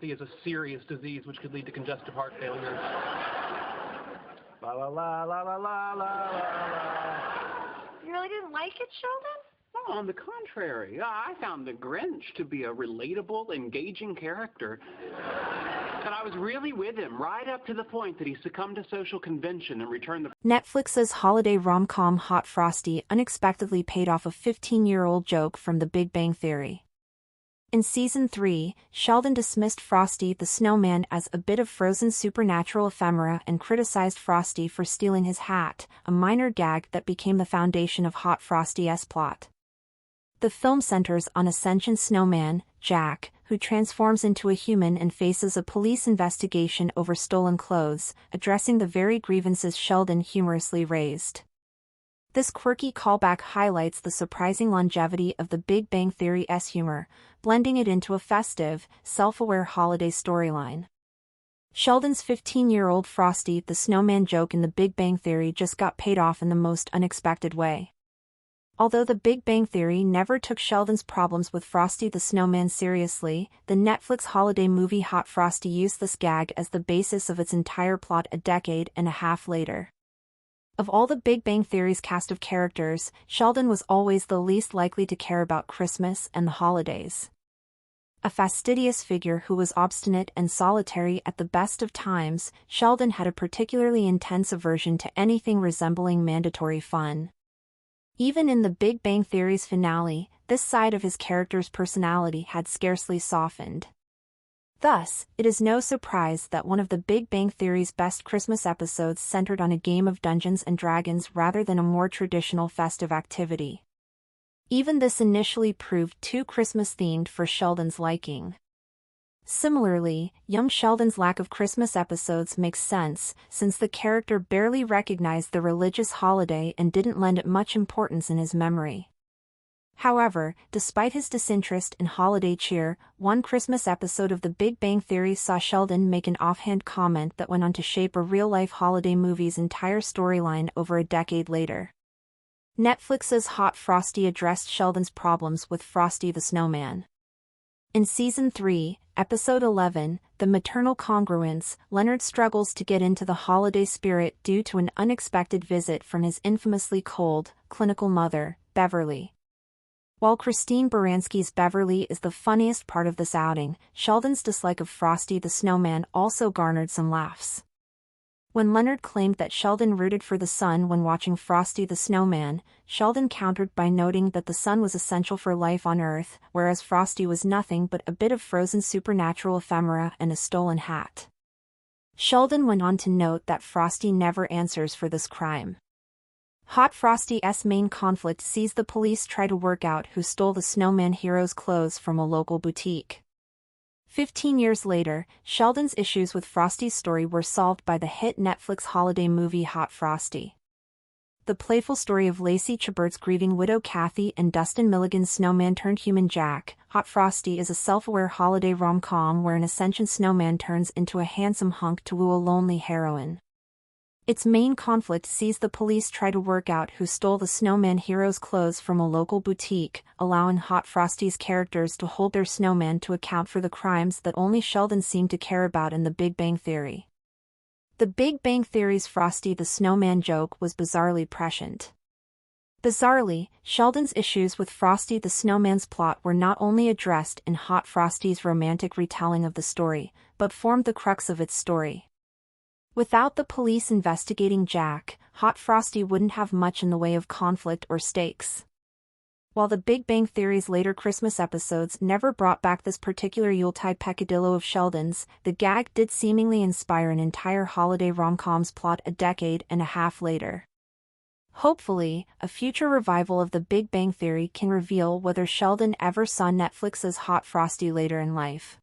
Is a serious disease which could lead to congestive heart failure. La la la la la la la la. You really didn't like it, Sheldon? No, on the contrary. I found the Grinch to be a relatable, engaging character. And I was really with him right up to the point that he succumbed to social convention and returned the... Netflix's holiday rom-com Hot Frosty unexpectedly paid off a 15-year-old joke from The Big Bang Theory. In Season 3, Sheldon dismissed Frosty the Snowman as a bit of frozen supernatural ephemera and criticized Frosty for stealing his hat, a minor gag that became the foundation of Hot Frosty's plot. The film centers on a sentient snowman, Jack, who transforms into a human and faces a police investigation over stolen clothes, addressing the very grievances Sheldon humorously raised. This quirky callback highlights the surprising longevity of The Big Bang Theory's humor, blending it into a festive, self-aware holiday storyline. Sheldon's 15-year-old Frosty the Snowman joke in The Big Bang Theory just got paid off in the most unexpected way. Although The Big Bang Theory never took Sheldon's problems with Frosty the Snowman seriously, the Netflix holiday movie Hot Frosty used this gag as the basis of its entire plot a decade and a half later. Of all the Big Bang Theory's cast of characters, Sheldon was always the least likely to care about Christmas and the holidays. A fastidious figure who was obstinate and solitary at the best of times, Sheldon had a particularly intense aversion to anything resembling mandatory fun. Even in The Big Bang Theory's finale, this side of his character's personality had scarcely softened. Thus, it is no surprise that one of The Big Bang Theory's best Christmas episodes centered on a game of Dungeons and Dragons rather than a more traditional festive activity. Even this initially proved too Christmas-themed for Sheldon's liking. Similarly, young Sheldon's lack of Christmas episodes makes sense, since the character barely recognized the religious holiday and didn't lend it much importance in his memory. However, despite his disinterest in holiday cheer, one Christmas episode of The Big Bang Theory saw Sheldon make an offhand comment that went on to shape a real-life holiday movie's entire storyline over a decade later. Netflix's Hot Frosty addressed Sheldon's problems with Frosty the Snowman. In Season 3, Episode 11, The Maternal Congruence, Leonard struggles to get into the holiday spirit due to an unexpected visit from his infamously cold, clinical mother, Beverly. While Christine Baranski's Beverly is the funniest part of this outing, Sheldon's dislike of Frosty the Snowman also garnered some laughs. When Leonard claimed that Sheldon rooted for the sun when watching Frosty the Snowman, Sheldon countered by noting that the sun was essential for life on Earth, whereas Frosty was nothing but a bit of frozen supernatural ephemera and a stolen hat. Sheldon went on to note that Frosty never answers for this crime. Hot Frosty's main conflict sees the police try to work out who stole the Snowman hero's clothes from a local boutique. 15 years later, Sheldon's issues with Frosty's story were solved by the hit Netflix holiday movie Hot Frosty. The playful story of Lacey Chabert's grieving widow Kathy and Dustin Milligan's snowman-turned-human Jack, Hot Frosty is a self-aware holiday rom-com where an ascension snowman turns into a handsome hunk to woo a lonely heroine. Its main conflict sees the police try to work out who stole the Snowman hero's clothes from a local boutique, allowing Hot Frosty's characters to hold their snowman to account for the crimes that only Sheldon seemed to care about in The Big Bang Theory. The Big Bang Theory's Frosty the Snowman joke was bizarrely prescient. Bizarrely, Sheldon's issues with Frosty the Snowman's plot were not only addressed in Hot Frosty's romantic retelling of the story, but formed the crux of its story. Without the police investigating Jack, Hot Frosty wouldn't have much in the way of conflict or stakes. While The Big Bang Theory's later Christmas episodes never brought back this particular Yuletide peccadillo of Sheldon's, the gag did seemingly inspire an entire holiday rom-com's plot a decade and a half later. Hopefully, a future revival of The Big Bang Theory can reveal whether Sheldon ever saw Netflix's Hot Frosty later in life.